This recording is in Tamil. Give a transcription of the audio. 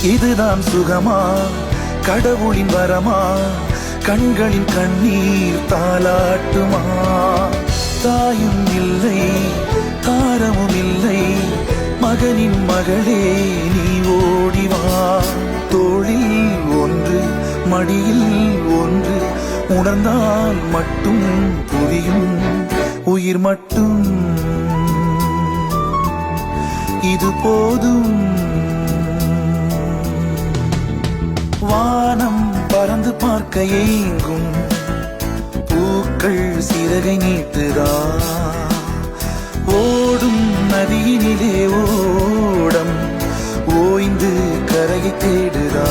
இதுதான் சுகமா, கடவுளின் வரமா, கண்களின் கண்ணீர் தாலாட்டுமா? தாயும் இல்லை, தாரமும் இல்லை, மகனின் மகளே நீ ஓடிவா. தோளில் ஒன்று, மடியில் ஒன்று, உணர்ந்தால் மட்டும் புரியும் உயிர் மட்டும். இது போதும். வானம் பறந்து பார்க்க ஏங்கும், பூக்கள் சிறகை நீட்டுதா? ஓடும் நதியினிலே ஓடம் ஓய்ந்து கரையை தேடுதா?